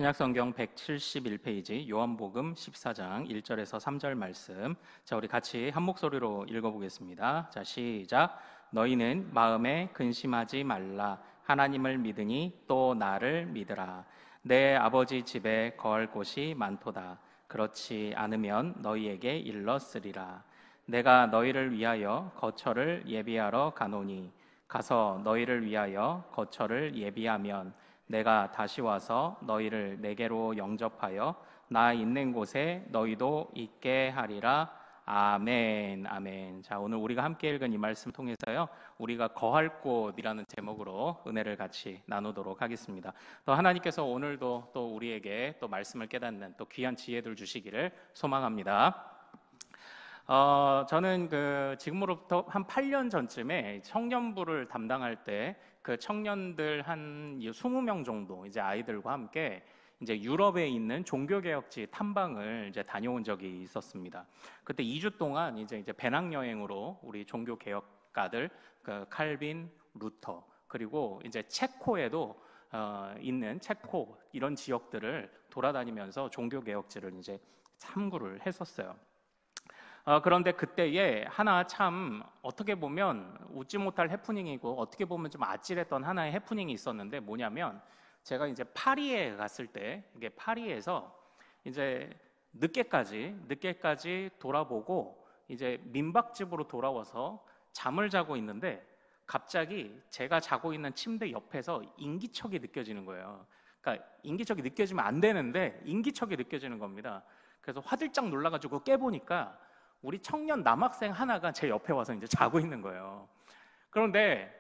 신약성경 171페이지 요한복음 14장 1절에서 3절 말씀. 자, 우리 같이 한 목소리로 읽어보겠습니다. 자, 시작. 너희는 마음에 근심하지 말라. 하나님을 믿으니 또 나를 믿으라. 내 아버지 집에 거할 곳이 많도다. 그렇지 않으면 너희에게 일렀으리라. 내가 너희를 위하여 거처를 예비하러 가노니 가서 너희를 위하여 거처를 예비하면 내가 다시 와서 너희를 내게로 영접하여 나 있는 곳에 너희도 있게 하리라. 아멘. 아멘. 자, 오늘 우리가 함께 읽은 이 말씀 통해서요, 우리가 거할 곳이라는 제목으로 은혜를 같이 나누도록 하겠습니다. 또 하나님께서 오늘도 또 우리에게 또 말씀을 깨닫는 또 귀한 지혜들 주시기를 소망합니다. 저는 지금으로부터 한 8년 전쯤에 청년부를 담당할 때 그 청년들 한 20명 정도 이제 아이들과 함께 이제 유럽에 있는 종교개혁지 탐방을 이제 다녀온 적이 있었습니다. 그때 2주 동안 이제 배낭여행으로 우리 종교개혁가들 칼빈, 루터, 그리고 이제 체코에도 있는 체코 이런 지역들을 돌아다니면서 종교개혁지를 이제 참고를 했었어요. 그런데 그때에 하나 참 어떻게 보면 웃지 못할 해프닝이고 어떻게 보면 좀 아찔했던 하나의 해프닝이 있었는데, 뭐냐면 제가 이제 파리에 갔을 때, 이게 파리에서 이제 늦게까지 돌아보고 이제 민박집으로 돌아와서 잠을 자고 있는데 갑자기 제가 자고 있는 침대 옆에서 인기척이 느껴지는 거예요. 그러니까 인기척이 느껴지면 안 되는데 인기척이 느껴지는 겁니다. 그래서 화들짝 놀라가지고 깨보니까 우리 청년 남학생 하나가 제 옆에 와서 이제 자고 있는 거예요. 그런데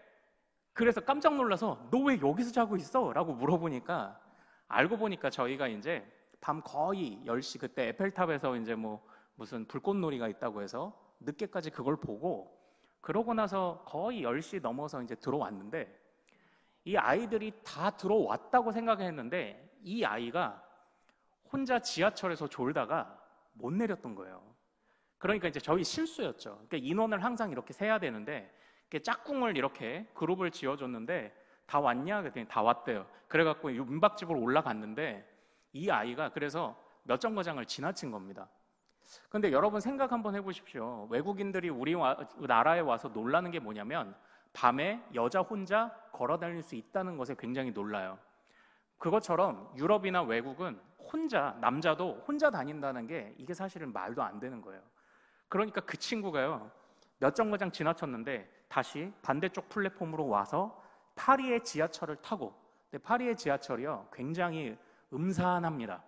그래서 깜짝 놀라서 너 왜 여기서 자고 있어? 라고 물어보니까 알고 보니까 저희가 이제 밤 거의 10시, 그때 에펠탑에서 이제 무슨 불꽃놀이가 있다고 해서 늦게까지 그걸 보고, 그러고 나서 거의 10시 넘어서 이제 들어왔는데 이 아이들이 다 들어왔다고 생각했는데 이 아이가 혼자 지하철에서 졸다가 못 내렸던 거예요. 그러니까 이제 저희 실수였죠. 그러니까 인원을 항상 이렇게 세야 되는데 짝꿍을 이렇게 그룹을 지어줬는데 다 왔냐? 그랬더니 다 왔대요. 그래갖고 민박집으로 올라갔는데 이 아이가 그래서 몇 정거장을 지나친 겁니다. 근데 여러분 생각 한번 해보십시오. 외국인들이 우리 나라에 와서 놀라는 게 뭐냐면 밤에 여자 혼자 걸어다닐 수 있다는 것에 굉장히 놀라요. 그것처럼 유럽이나 외국은 남자도 혼자 다닌다는 게 이게 사실은 말도 안 되는 거예요. 그러니까 그 친구가요, 몇 정거장 지나쳤는데 다시 반대쪽 플랫폼으로 와서 파리의 지하철을 타고, 근데 파리의 지하철이요 굉장히 음산합니다.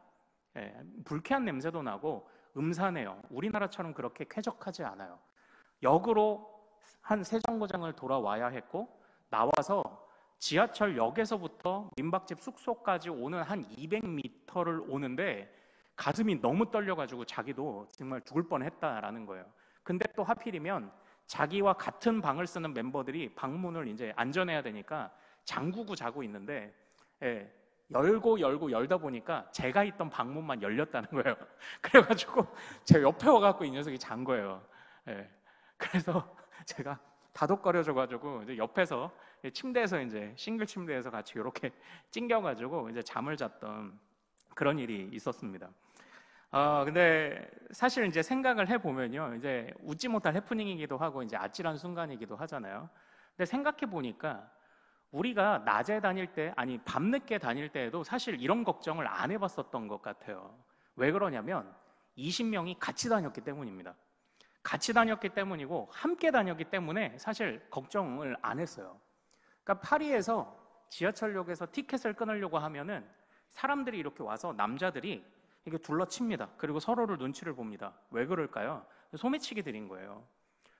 불쾌한 냄새도 나고 음산해요. 우리나라처럼 그렇게 쾌적하지 않아요. 역으로 한 3정거장을 돌아와야 했고, 나와서 지하철역에서부터 민박집 숙소까지 오는 한 200m를 오는데 가슴이 너무 떨려가지고 자기도 정말 죽을 뻔했다라는 거예요. 근데 또 하필이면 자기와 같은 방을 쓰는 멤버들이 방문을 이제 안전해야 되니까 잠그고 자고 있는데, 열고 열다 보니까 제가 있던 방문만 열렸다는 거예요. 그래가지고 제 옆에 와갖고 이 녀석이 잔 거예요. 그래서 제가 다독거려줘가지고 이제 옆에서 침대에서 이제 싱글 침대에서 같이 이렇게 찡겨가지고 이제 잠을 잤던 그런 일이 있었습니다. 근데 사실 이제 생각을 해보면요, 이제 웃지 못할 해프닝이기도 하고 이제 아찔한 순간이기도 하잖아요. 근데 생각해 보니까 우리가 낮에 다닐 때, 아니 밤늦게 다닐 때에도 사실 이런 걱정을 안 해봤었던 것 같아요. 왜 그러냐면 20명이 같이 다녔기 때문입니다. 같이 다녔기 때문이고 함께 다녔기 때문에 사실 걱정을 안 했어요. 그러니까 파리에서 지하철역에서 티켓을 끊으려고 하면은 사람들이 이렇게 와서 남자들이 이게 둘러칩니다. 그리고 서로를 눈치를 봅니다. 왜 그럴까요? 소매치기들인 거예요.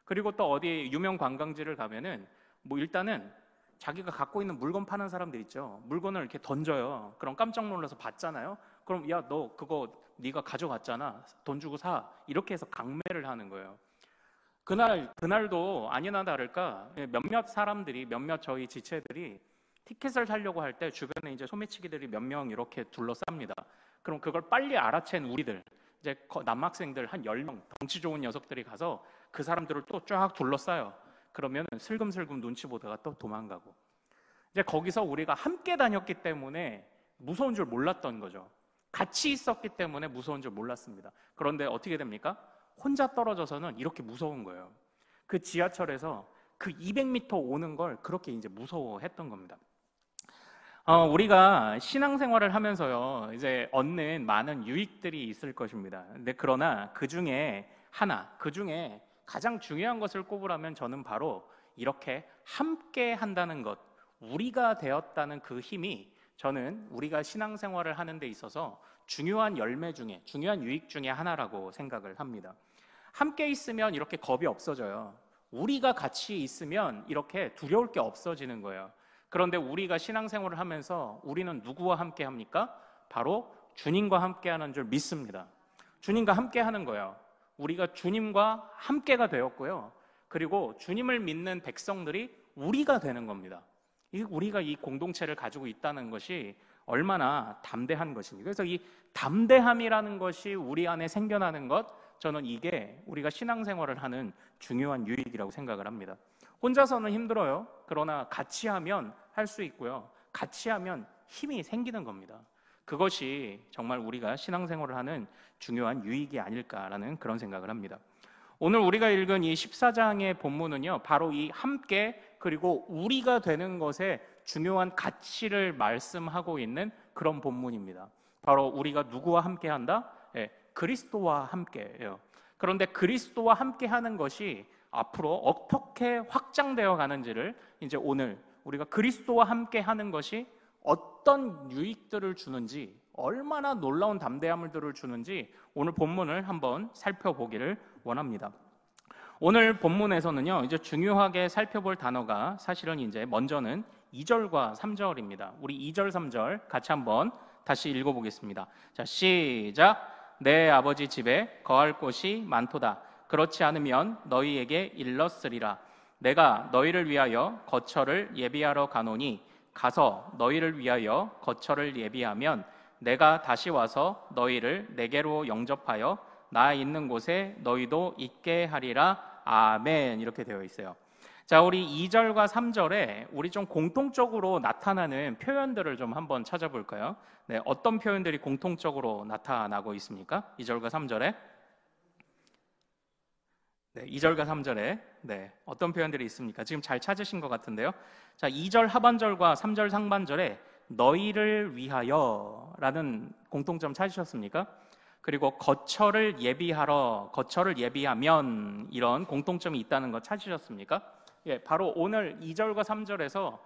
그리고 또 어디 유명 관광지를 가면은 일단은 자기가 갖고 있는 물건 파는 사람들 있죠. 물건을 이렇게 던져요. 그럼 깜짝 놀라서 받잖아요. 그럼 야, 너 그거 네가 가져갔잖아. 돈 주고 사. 이렇게 해서 강매를 하는 거예요. 그날도 아니나 다를까 몇몇 저희 지체들이 티켓을 사려고 할 때 주변에 이제 소매치기들이 몇 명 이렇게 둘러쌉니다. 그럼 그걸 빨리 알아챈 우리들, 이제 남학생들 한 10명, 덩치 좋은 녀석들이 가서 그 사람들을 또 쫙 둘러싸요. 그러면 슬금슬금 눈치 보다가 또 도망가고, 이제 거기서 우리가 함께 다녔기 때문에 무서운 줄 몰랐던 거죠. 같이 있었기 때문에 무서운 줄 몰랐습니다. 그런데 어떻게 됩니까? 혼자 떨어져서는 이렇게 무서운 거예요. 그 지하철에서 그 200m 오는 걸 그렇게 이제 무서워했던 겁니다. 우리가 신앙생활을 하면서요, 이제 얻는 많은 유익들이 있을 것입니다. 근데 그러나 그 중에 가장 중요한 것을 꼽으라면 저는 바로 이렇게 함께 한다는 것, 우리가 되었다는 그 힘이 저는 우리가 신앙생활을 하는 데 있어서 중요한 열매 중에, 중요한 유익 중에 하나라고 생각을 합니다. 함께 있으면 이렇게 겁이 없어져요. 우리가 같이 있으면 이렇게 두려울 게 없어지는 거예요. 그런데 우리가 신앙생활을 하면서 우리는 누구와 함께 합니까? 바로 주님과 함께 하는 줄 믿습니다. 주님과 함께 하는 거예요. 우리가 주님과 함께가 되었고요. 그리고 주님을 믿는 백성들이 우리가 되는 겁니다. 우리가 이 공동체를 가지고 있다는 것이 얼마나 담대한 것인지. 그래서 이 담대함이라는 것이 우리 안에 생겨나는 것, 저는 이게 우리가 신앙생활을 하는 중요한 유익이라고 생각을 합니다. 혼자서는 힘들어요. 그러나 같이 하면 할 수 있고요. 같이 하면 힘이 생기는 겁니다. 그것이 정말 우리가 신앙생활을 하는 중요한 유익이 아닐까라는 그런 생각을 합니다. 오늘 우리가 읽은 이 14장의 본문은요, 바로 이 함께 그리고 우리가 되는 것에 중요한 가치를 말씀하고 있는 그런 본문입니다. 바로 우리가 누구와 함께 한다? 그리스도와 함께예요. 그런데 그리스도와 함께 하는 것이 앞으로 어떻게 확장되어 가는지를 이제 오늘 우리가 그리스도와 함께 하는 것이 어떤 유익들을 주는지, 얼마나 놀라운 담대함을 주는지 오늘 본문을 한번 살펴보기를 원합니다. 오늘 본문에서는요, 이제 중요하게 살펴볼 단어가 사실은 이제 먼저는 2절과 3절입니다. 우리 2절, 3절 같이 한번 다시 읽어보겠습니다. 자, 시작. 내 아버지 집에 거할 곳이 많도다. 그렇지 않으면 너희에게 일렀으리라. 내가 너희를 위하여 거처를 예비하러 가노니 가서 너희를 위하여 거처를 예비하면 내가 다시 와서 너희를 내게로 영접하여 나 있는 곳에 너희도 있게 하리라. 아멘. 이렇게 되어 있어요. 자, 우리 2절과 3절에 우리 좀 공통적으로 나타나는 표현들을 좀 한번 찾아볼까요? 네, 어떤 표현들이 공통적으로 나타나고 있습니까? 2절과 3절에? 네, 2절과 3절에 어떤 표현들이 있습니까? 지금 잘 찾으신 것 같은데요. 자, 2절 하반절과 3절 상반절에 너희를 위하여 라는 공통점 찾으셨습니까? 그리고 거처를 예비하면 이런 공통점이 있다는 거 찾으셨습니까? 예, 바로 오늘 2절과 3절에서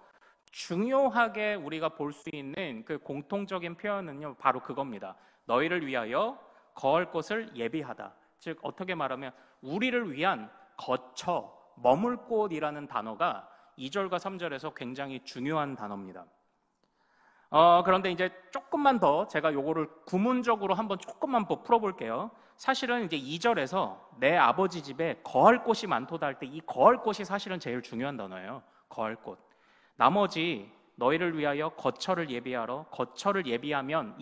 중요하게 우리가 볼 수 있는 그 공통적인 표현은요, 바로 그겁니다. 너희를 위하여 거할 곳을 예비하다. 즉 어떻게 말하면 우리를 위한 거처, 머물 곳이라는 단어가 2절과 3절에서 굉장히 중요한 단어입니다. 그런데 이제 조금만 더 제가 요거를 구문적으로 한번 조금만 더 풀어볼게요. 사실은 이제 2절에서 내 아버지 집에 거할 곳이 많도다 할 때 이 거할 곳이 사실은 제일 중요한 단어예요. 거할 곳. 나머지 너희를 위하여 거처를 예비하러, 거처를 예비하면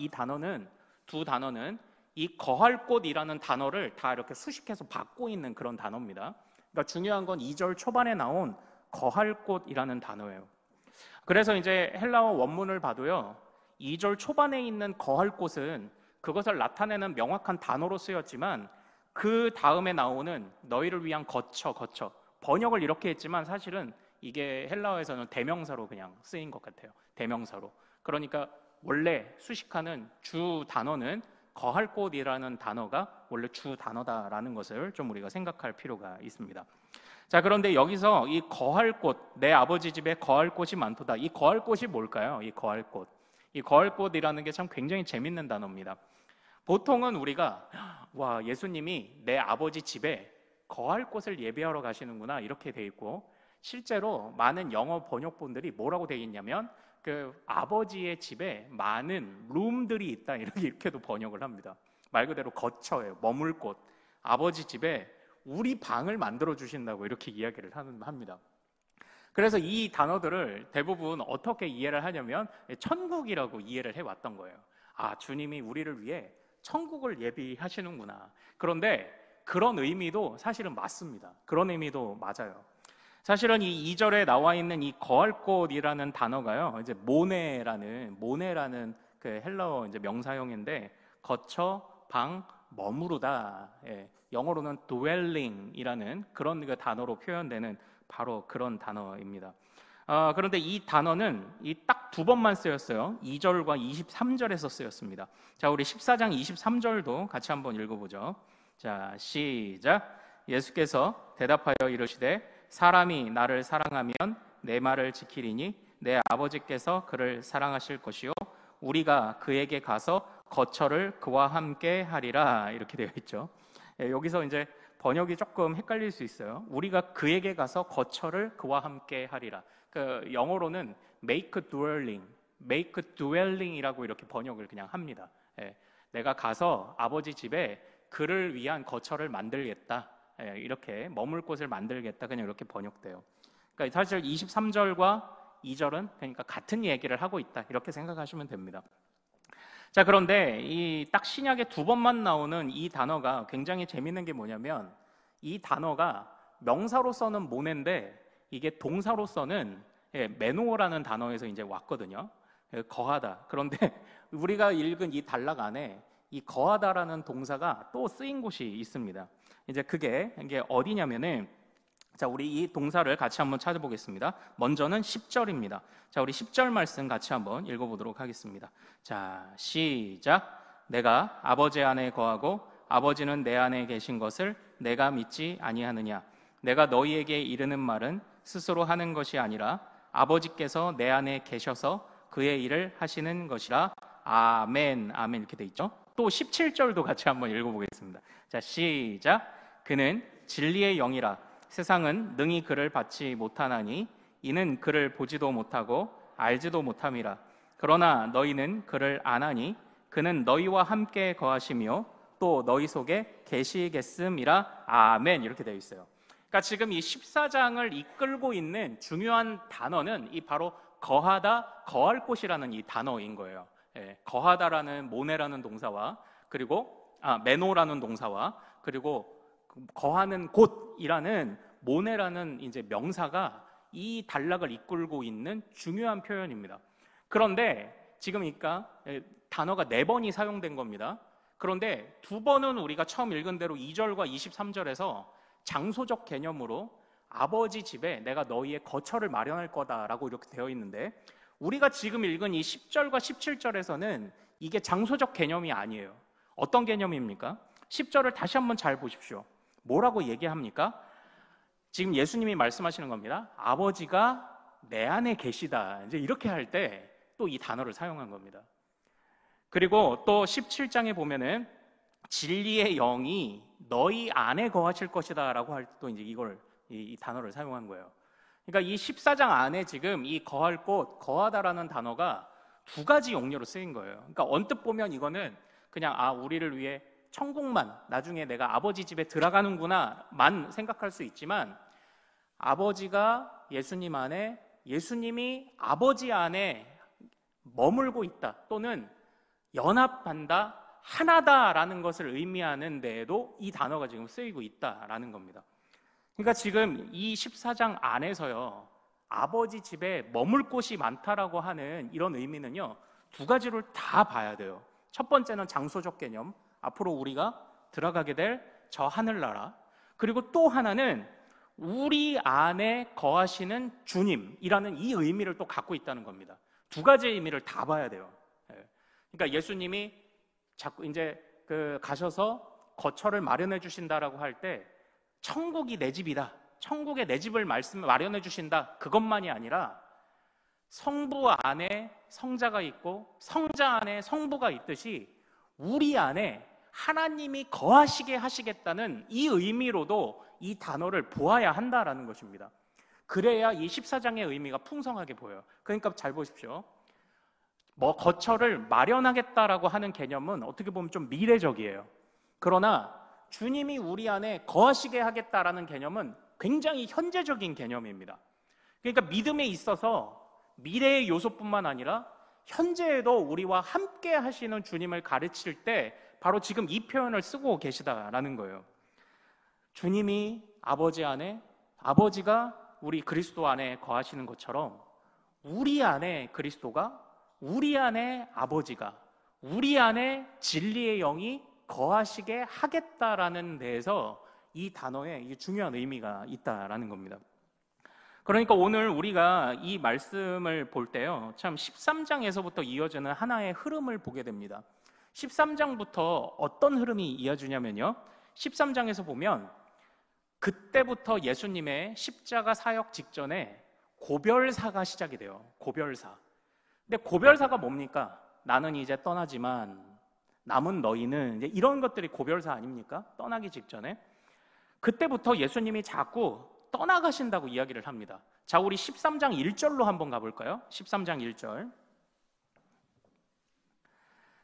두 단어는 이 거할 곳이라는 단어를 다 이렇게 수식해서 받고 있는 그런 단어입니다. 그러니까 중요한 건 2절 초반에 나온 거할 곳이라는 단어예요. 그래서 이제 헬라어 원문을 봐도요, 2절 초반에 있는 거할 곳은 그것을 나타내는 명확한 단어로 쓰였지만 그 다음에 나오는 너희를 위한 거처 번역을 이렇게 했지만 사실은 이게 헬라어에서는 대명사로 그냥 쓰인 것 같아요. 대명사로. 그러니까 원래 수식하는 주 단어는 거할 곳이라는 단어가 원래 주 단어다라는 것을 좀 우리가 생각할 필요가 있습니다. 자, 그런데 여기서 이 거할 곳, 내 아버지 집에 거할 곳이 많도다. 이 거할 곳이 뭘까요? 이 거할 곳. 이 거할 곳이라는 게 참 굉장히 재밌는 단어입니다. 보통은 우리가 와, 예수님이 내 아버지 집에 거할 곳을 예비하러 가시는구나 이렇게 돼 있고, 실제로 많은 영어 번역본들이 뭐라고 돼 있냐면 그 아버지의 집에 많은 룸들이 있다 이렇게도 번역을 합니다. 말 그대로 거처예요. 머물 곳. 아버지 집에 우리 방을 만들어 주신다고 이렇게 이야기를 합니다. 그래서 이 단어들을 대부분 어떻게 이해를 하냐면 천국이라고 이해를 해왔던 거예요. 아, 주님이 우리를 위해 천국을 예비하시는구나. 그런데 그런 의미도 사실은 맞습니다. 그런 의미도 맞아요. 사실은 이 2절에 나와 있는 이 거할 곳이라는 단어가요, 이제 모네라는 그 헬라어 이제 명사형인데 거처, 방, 머무르다. 예, 영어로는 dwelling이라는 그런 그 단어로 표현되는 바로 그런 단어입니다. 그런데 이 단어는 딱 두 번만 쓰였어요. 2절과 23절에서 쓰였습니다. 자, 우리 14장 23절도 같이 한번 읽어보죠. 자, 시작. 예수께서 대답하여 이르시되 사람이 나를 사랑하면 내 말을 지키리니 내 아버지께서 그를 사랑하실 것이요 우리가 그에게 가서 거처를 그와 함께 하리라. 이렇게 되어 있죠. 예, 여기서 이제 번역이 조금 헷갈릴 수 있어요. 우리가 그에게 가서 거처를 그와 함께 하리라. 그 영어로는 make dwelling이라고 이렇게 번역을 그냥 합니다. 예, 내가 가서 아버지 집에 그를 위한 거처를 만들겠다. 예, 이렇게 머물 곳을 만들겠다. 그냥 이렇게 번역돼요. 그러니까 사실 23절과 2절은 그러니까 같은 얘기를 하고 있다. 이렇게 생각하시면 됩니다. 자, 그런데 이 딱 신약에 두 번만 나오는 이 단어가 굉장히 재밌는 게 뭐냐면 이 단어가 명사로서는 모네인데 이게 동사로서는 매노어라는 단어에서 이제 왔거든요. 거하다. 그런데 우리가 읽은 이 단락 안에 이 거하다라는 동사가 또 쓰인 곳이 있습니다. 이제 그게 이게 어디냐면은 자, 우리 이 동사를 같이 한번 찾아보겠습니다. 먼저는 10절입니다. 자, 우리 10절 말씀 같이 한번 읽어보도록 하겠습니다. 자, 시작. 내가 아버지 안에 거하고 아버지는 내 안에 계신 것을 내가 믿지 아니하느냐. 내가 너희에게 이르는 말은 스스로 하는 것이 아니라 아버지께서 내 안에 계셔서 그의 일을 하시는 것이라. 아멘, 아멘 이렇게 돼 있죠. 또 17절도 같이 한번 읽어보겠습니다. 자, 시작. 그는 진리의 영이라. 세상은 능히 그를 받지 못하나니 이는 그를 보지도 못하고 알지도 못함이라. 그러나 너희는 그를 아나니 그는 너희와 함께 거하시며 또 너희 속에 계시겠음이라. 아멘 이렇게 되어 있어요. 그러니까 지금 이 14장을 이끌고 있는 중요한 단어는 이 바로 거하다, 거할 곳이라는 이 단어인 거예요. 예, 거하다라는 모네라는 동사와 그리고 메노라는 동사와 그리고 거하는 곳이라는 모네라는 이제 명사가 이 단락을 이끌고 있는 중요한 표현입니다. 그런데 지금 그러니까 단어가 4번이 사용된 겁니다. 그런데 2번은 우리가 처음 읽은 대로 2절과 23절에서 장소적 개념으로 아버지 집에 내가 너희의 거처를 마련할 거다라고 이렇게 되어 있는데 우리가 지금 읽은 이 10절과 17절에서는 이게 장소적 개념이 아니에요. 어떤 개념입니까? 10절을 다시 한번 잘 보십시오. 뭐라고 얘기합니까? 지금 예수님이 말씀하시는 겁니다. 아버지가 내 안에 계시다. 이제 이렇게 할 때 또 이 단어를 사용한 겁니다. 그리고 또 17장에 보면은 진리의 영이 너희 안에 거하실 것이다 라고 할 때 또 이제 이 단어를 사용한 거예요. 그러니까 이 14장 안에 지금 이 거할 곳, 거하다라는 단어가 2가지 용례로 쓰인 거예요. 그러니까 언뜻 보면 이거는 그냥 우리를 위해 천국만 나중에 내가 아버지 집에 들어가는구나만 생각할 수 있지만 아버지가 예수님 안에 예수님이 아버지 안에 머물고 있다 또는 연합한다 하나다라는 것을 의미하는 데에도 이 단어가 지금 쓰이고 있다라는 겁니다. 그러니까 지금 이 14장 안에서요 아버지 집에 머물 곳이 많다라고 하는 이런 의미는요 2가지를 다 봐야 돼요. 첫 번째는 장소적 개념, 앞으로 우리가 들어가게 될 저 하늘나라. 그리고 또 하나는 우리 안에 거하시는 주님이라는 이 의미를 또 갖고 있다는 겁니다. 2가지 의미를 다 봐야 돼요. 그러니까 예수님이 자꾸 이제 가셔서 거처를 마련해 주신다라고 할 때 천국이 내 집이다. 천국에 내 집을 마련해 주신다. 그것만이 아니라 성부 안에 성자가 있고 성자 안에 성부가 있듯이 우리 안에 하나님이 거하시게 하시겠다는 이 의미로도 이 단어를 보아야 한다라는 것입니다. 그래야 이 14장의 의미가 풍성하게 보여요. 그러니까 잘 보십시오. 거처를 마련하겠다라고 하는 개념은 어떻게 보면 좀 미래적이에요. 그러나 주님이 우리 안에 거하시게 하겠다라는 개념은 굉장히 현재적인 개념입니다. 그러니까 믿음에 있어서 미래의 요소뿐만 아니라 현재에도 우리와 함께 하시는 주님을 가르칠 때 바로 지금 이 표현을 쓰고 계시다라는 거예요. 주님이 아버지 안에, 아버지가 우리 그리스도 안에 거하시는 것처럼 우리 안에 그리스도가 우리 안에 아버지가, 우리 안에 진리의 영이 거하시게 하겠다라는 데에서 이 단어에 이 중요한 의미가 있다라는 겁니다. 그러니까 오늘 우리가 이 말씀을 볼 때요, 참 13장에서부터 이어지는 하나의 흐름을 보게 됩니다. 13장부터 어떤 흐름이 이어지냐면요, 13장에서 보면 그때부터 예수님의 십자가 사역 직전에 고별사가 시작이 돼요. 고별사. 근데 고별사가 뭡니까? 나는 이제 떠나지만 남은 너희는, 이제 이런 것들이 고별사 아닙니까? 떠나기 직전에. 그때부터 예수님이 자꾸 떠나가신다고 이야기를 합니다. 자, 우리 13장 1절로 한번 가볼까요? 13장 1절.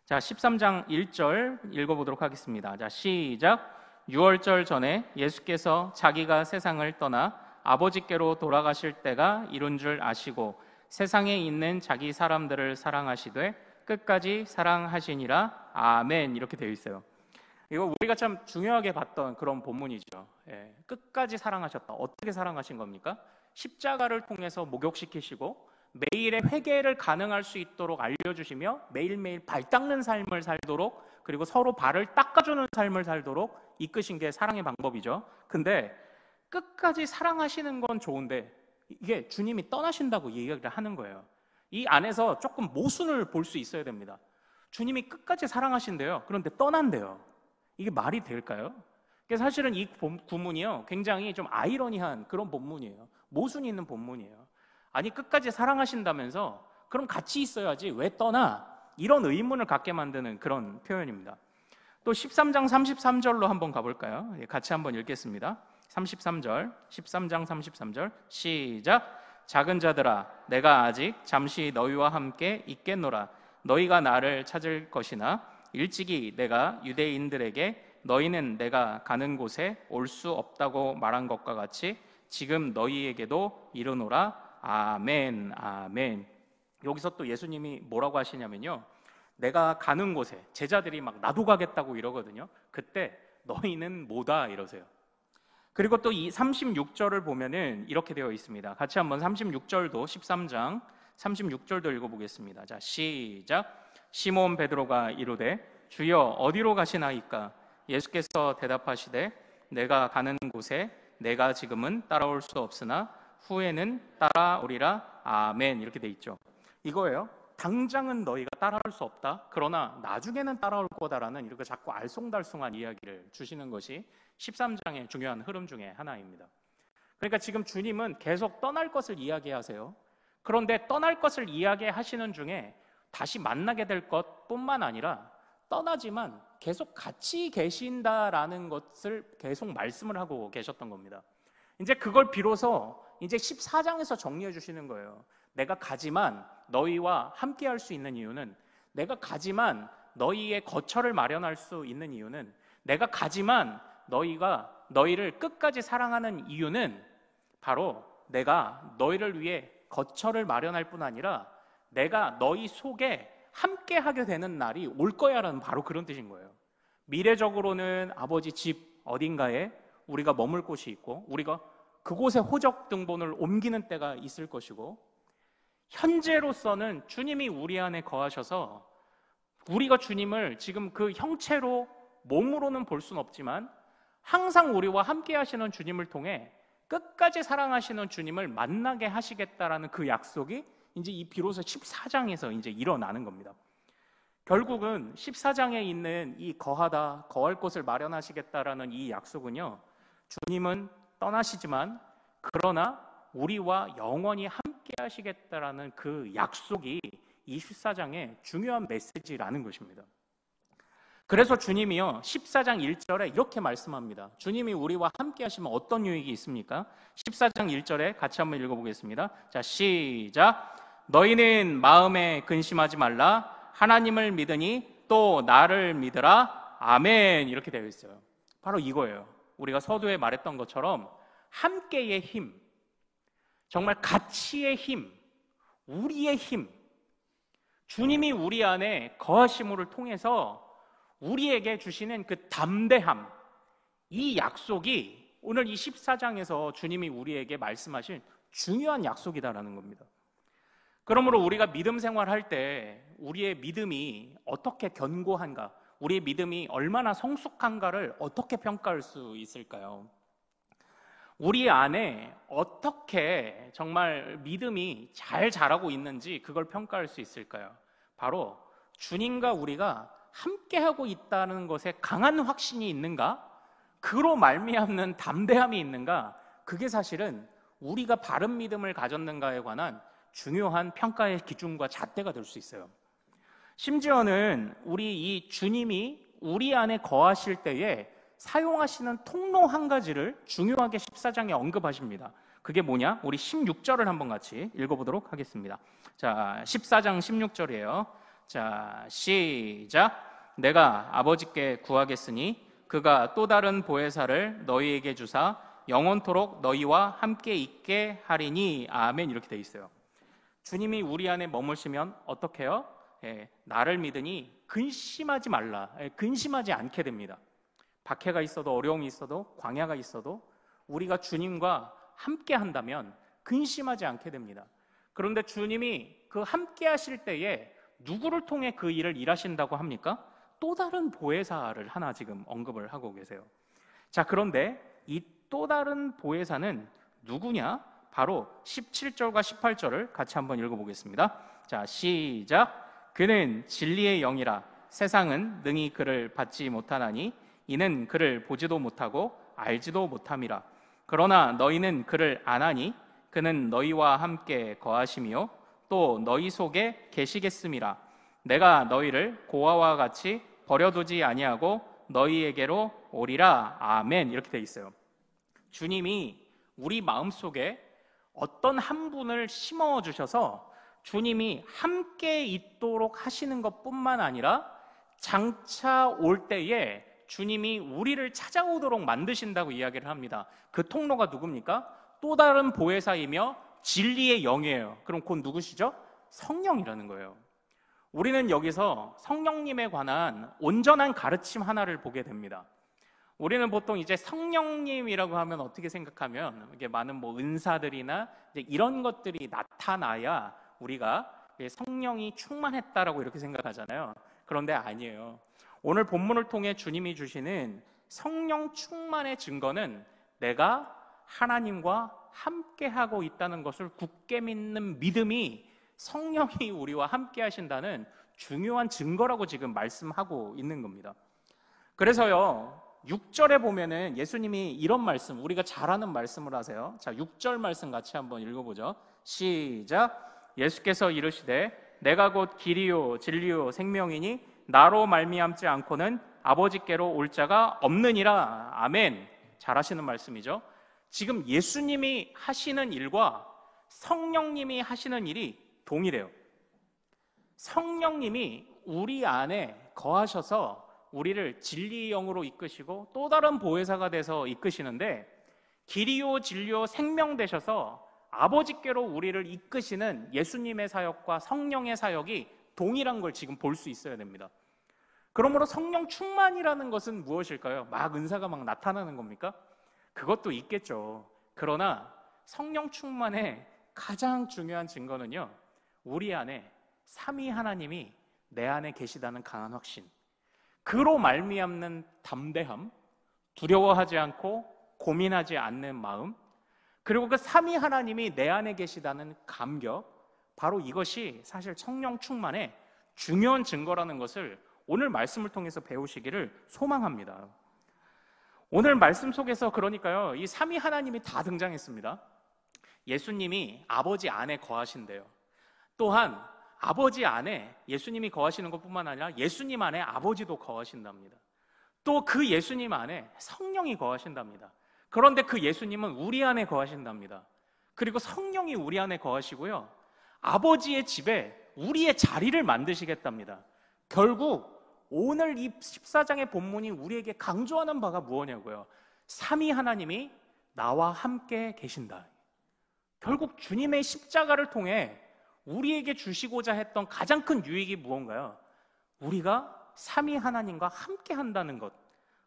자, 13장 1절 읽어보도록 하겠습니다. 자, 시작. 6월절 전에 예수께서 자기가 세상을 떠나 아버지께로 돌아가실 때가 이룬 줄 아시고 세상에 있는 자기 사람들을 사랑하시되 끝까지 사랑하시니라. 아멘. 이렇게 되어 있어요. 이거 우리가 참 중요하게 봤던 그런 본문이죠. 예, 끝까지 사랑하셨다. 어떻게 사랑하신 겁니까? 십자가를 통해서 목욕시키시고 매일의 회개를 가능할 수 있도록 알려주시며 매일매일 발 닦는 삶을 살도록, 그리고 서로 발을 닦아주는 삶을 살도록 이끄신 게 사랑의 방법이죠. 근데 끝까지 사랑하시는 건 좋은데 이게 주님이 떠나신다고 얘기를 하는 거예요. 이 안에서 조금 모순을 볼 수 있어야 됩니다. 주님이 끝까지 사랑하신대요. 그런데 떠난대요. 이게 말이 될까요? 사실은 이 구문이요, 굉장히 좀 아이러니한 그런 본문이에요. 모순이 있는 본문이에요. 아니, 끝까지 사랑하신다면서 그럼 같이 있어야지 왜 떠나? 이런 의문을 갖게 만드는 그런 표현입니다. 또 13장 33절로 한번 가볼까요? 같이 한번 읽겠습니다. 33절, 13장 33절 시작. 작은 자들아, 내가 아직 잠시 너희와 함께 있겠노라. 너희가 나를 찾을 것이나 일찍이 내가 유대인들에게 너희는 내가 가는 곳에 올 수 없다고 말한 것과 같이 지금 너희에게도 이르노라. 아멘, 아멘. 여기서 또 예수님이 뭐라고 하시냐면요, 내가 가는 곳에, 제자들이 막 나도 가겠다고 이러거든요. 그때 너희는 뭐다 이러세요. 그리고 또 이 36절을 보면은 이렇게 되어 있습니다. 같이 한번 36절도 13장 36절도 읽어보겠습니다. 자, 시작. 시몬 베드로가 이르되 주여 어디로 가시나이까? 예수께서 대답하시되 내가 가는 곳에 내가 지금은 따라올 수 없으나 후에는 따라오리라. 아멘. 이렇게 돼 있죠. 이거예요. 당장은 너희가 따라올 수 없다. 그러나 나중에는 따라올 거다라는 이렇게 자꾸 알쏭달쏭한 이야기를 주시는 것이 13장의 중요한 흐름 중에 하나입니다. 그러니까 지금 주님은 계속 떠날 것을 이야기하세요. 그런데 떠날 것을 이야기하시는 중에 다시 만나게 될 것뿐만 아니라 떠나지만 계속 같이 계신다라는 것을 계속 말씀을 하고 계셨던 겁니다. 이제 그걸 비로소 이제 14장에서 정리해 주시는 거예요. 내가 가지만 너희와 함께 할 수 있는 이유는, 내가 가지만 너희의 거처를 마련할 수 있는 이유는, 내가 가지만 너희를 끝까지 사랑하는 이유는 바로 내가 너희를 위해 거처를 마련할 뿐 아니라 내가 너희 속에 함께 하게 되는 날이 올 거야라는 바로 그런 뜻인 거예요. 미래적으로는 아버지 집 어딘가에 우리가 머물 곳이 있고 우리가 그곳에 호적 등본을 옮기는 때가 있을 것이고, 현재로서는 주님이 우리 안에 거하셔서 우리가 주님을 지금 그 형체로 몸으로는 볼 수는 없지만 항상 우리와 함께 하시는 주님을 통해 끝까지 사랑하시는 주님을 만나게 하시겠다라는 그 약속이 이제 이 비로소 14장에서 이제 일어나는 겁니다. 결국은 14장에 있는 이 거할 곳을 마련하시겠다라는 이 약속은요, 주님은 떠나시지만 그러나 우리와 영원히 함께 하시겠다라는 그 약속이 이 14장의 중요한 메시지라는 것입니다. 그래서 주님이요 14장 1절에 이렇게 말씀합니다. 주님이 우리와 함께 하시면 어떤 유익이 있습니까? 14장 1절에 같이 한번 읽어보겠습니다. 자, 시작. 너희는 마음에 근심하지 말라. 하나님을 믿으니 또 나를 믿으라. 아멘. 이렇게 되어 있어요. 바로 이거예요. 우리가 서두에 말했던 것처럼 함께의 힘, 정말 가치의 힘, 우리의 힘, 주님이 우리 안에 거하심을 통해서 우리에게 주시는 그 담대함, 이 약속이 오늘 이 14장에서 주님이 우리에게 말씀하신 중요한 약속이다라는 겁니다. 그러므로 우리가 믿음 생활할 때 우리의 믿음이 어떻게 견고한가, 우리의 믿음이 얼마나 성숙한가를 어떻게 평가할 수 있을까요? 우리 안에 어떻게 정말 믿음이 잘 자라고 있는지 그걸 평가할 수 있을까요? 바로 주님과 우리가 함께하고 있다는 것에 강한 확신이 있는가? 그로 말미암는 담대함이 있는가? 그게 사실은 우리가 바른 믿음을 가졌는가에 관한 중요한 평가의 기준과 잣대가 될 수 있어요. 심지어는 우리 이 주님이 우리 안에 거하실 때에 사용하시는 통로 한 가지를 중요하게 14장에 언급하십니다. 그게 뭐냐? 우리 16절을 한번 같이 읽어보도록 하겠습니다. 자, 14장 16절이에요. 자, 시작. 내가 아버지께 구하겠으니 그가 또 다른 보혜사를 너희에게 주사 영원토록 너희와 함께 있게 하리니. 아멘. 이렇게 돼 있어요. 주님이 우리 안에 머무시면 어떻게 해요? 나를 믿으니 근심하지 말라. 근심하지 않게 됩니다. 박해가 있어도 어려움이 있어도 광야가 있어도 우리가 주님과 함께 한다면 근심하지 않게 됩니다. 그런데 주님이 그 함께 하실 때에 누구를 통해 그 일을 일하신다고 합니까? 또 다른 보혜사를 하나 지금 언급을 하고 계세요. 자, 그런데 이 또 다른 보혜사는 누구냐? 바로 17절과 18절을 같이 한번 읽어보겠습니다. 자, 시작. 그는 진리의 영이라 세상은 능히 그를 받지 못하나니 이는 그를 보지도 못하고 알지도 못함이라. 그러나 너희는 그를 아나니 그는 너희와 함께 거하시며 또 너희 속에 계시겠음이라. 내가 너희를 고아와 같이 버려두지 아니하고 너희에게로 오리라. 아멘. 이렇게 돼 있어요. 주님이 우리 마음속에 어떤 한 분을 심어주셔서 주님이 함께 있도록 하시는 것뿐만 아니라 장차 올 때에 주님이 우리를 찾아오도록 만드신다고 이야기를 합니다. 그 통로가 누굽니까? 또 다른 보혜사이며 진리의 영이에요. 그럼 곧 누구시죠? 성령이라는 거예요. 우리는 여기서 성령님에 관한 온전한 가르침 하나를 보게 됩니다. 우리는 보통 이제 성령님이라고 하면 어떻게 생각하면 이게 많은 뭐 은사들이나 이제 이런 것들이 나타나야 우리가 성령이 충만했다라고 이렇게 생각하잖아요. 그런데 아니에요. 오늘 본문을 통해 주님이 주시는 성령 충만의 증거는 내가 하나님과 함께하고 있다는 것을 굳게 믿는 믿음이 성령이 우리와 함께 하신다는 중요한 증거라고 지금 말씀하고 있는 겁니다. 그래서요 6절에 보면은 예수님이 이런 말씀, 우리가 잘 아는 말씀을 하세요. 자, 6절 말씀 같이 한번 읽어보죠. 시작. 예수께서 이르시되 내가 곧 길이요 진리요 생명이니 나로 말미암지 않고는 아버지께로 올 자가 없느니라. 아멘. 잘 하시는 말씀이죠. 지금 예수님이 하시는 일과 성령님이 하시는 일이 동일해요. 성령님이 우리 안에 거하셔서 우리를 진리의 영으로 이끄시고 또 다른 보혜사가 돼서 이끄시는데, 길이요 진리요 생명 되셔서 아버지께로 우리를 이끄시는 예수님의 사역과 성령의 사역이 동일한 걸 지금 볼 수 있어야 됩니다. 그러므로 성령 충만이라는 것은 무엇일까요? 막 은사가 막 나타나는 겁니까? 그것도 있겠죠. 그러나 성령 충만의 가장 중요한 증거는요, 우리 안에 삼위 하나님이 내 안에 계시다는 강한 확신, 그로 말미암는 담대함, 두려워하지 않고 고민하지 않는 마음, 그리고 그 삼위 하나님이 내 안에 계시다는 감격, 바로 이것이 사실 성령 충만의 중요한 증거라는 것을 오늘 말씀을 통해서 배우시기를 소망합니다. 오늘 말씀 속에서 그러니까요, 이 삼위 하나님이 다 등장했습니다. 예수님이 아버지 안에 거하신대요. 또한 아버지 안에 예수님이 거하시는 것뿐만 아니라 예수님 안에 아버지도 거하신답니다. 또 그 예수님 안에 성령이 거하신답니다. 그런데 그 예수님은 우리 안에 거하신답니다. 그리고 성령이 우리 안에 거하시고요, 아버지의 집에 우리의 자리를 만드시겠답니다. 결국 오늘 이 14장의 본문이 우리에게 강조하는 바가 무엇냐고요? 삼위 하나님이 나와 함께 계신다. 결국 주님의 십자가를 통해 우리에게 주시고자 했던 가장 큰 유익이 무언가요? 우리가 삼위 하나님과 함께 한다는 것,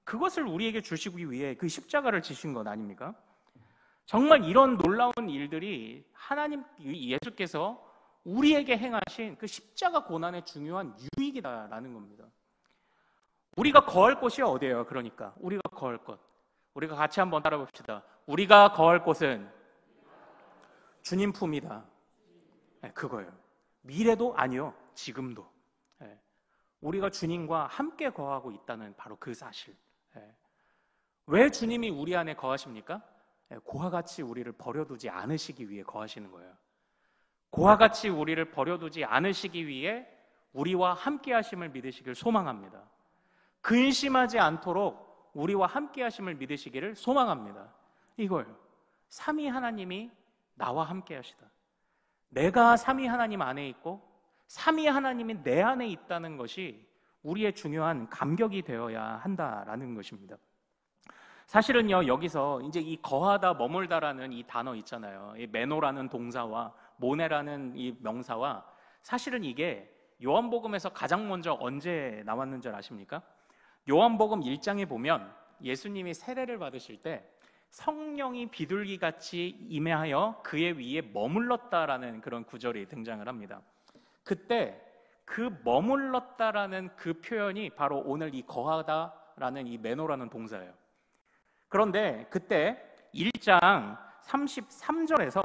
그것을 우리에게 주시기 위해 그 십자가를 지신 것 아닙니까? 정말 이런 놀라운 일들이 하나님, 예수께서 우리에게 행하신 그 십자가 고난의 중요한 유익이다라는 겁니다. 우리가 거할 곳이 어디예요? 그러니까 우리가 거할 곳, 우리가 같이 한번 따라봅시다. 우리가 거할 곳은 주님 품이다. 네, 그거예요. 미래도 아니요, 지금도. 네. 우리가 주님과 함께 거하고 있다는 바로 그 사실. 네. 왜 주님이 우리 안에 거하십니까? 네, 고와 같이 우리를 버려두지 않으시기 위해 거하시는 거예요. 고와 같이 우리를 버려두지 않으시기 위해 우리와 함께 하심을 믿으시길 소망합니다. 근심하지 않도록 우리와 함께 하심을 믿으시기를 소망합니다. 이거예요. 삼위 하나님이 나와 함께 하시다. 내가 삼위 하나님 안에 있고 삼위 하나님이 내 안에 있다는 것이 우리의 중요한 감격이 되어야 한다라는 것입니다. 사실은요, 여기서 이제 이 거하다, 머물다라는 이 단어 있잖아요. 이 메노라는 동사와 모네라는 이 명사와 사실은 이게 요한복음에서 가장 먼저 언제 나왔는 줄 아십니까? 요한복음 1장에 보면 예수님이 세례를 받으실 때 성령이 비둘기같이 임하여 그의 위에 머물렀다라는 그런 구절이 등장을 합니다. 그때 그 머물렀다라는 그 표현이 바로 오늘 이 거하다라는 이 메노라는 동사예요. 그런데 그때 1장 33절에서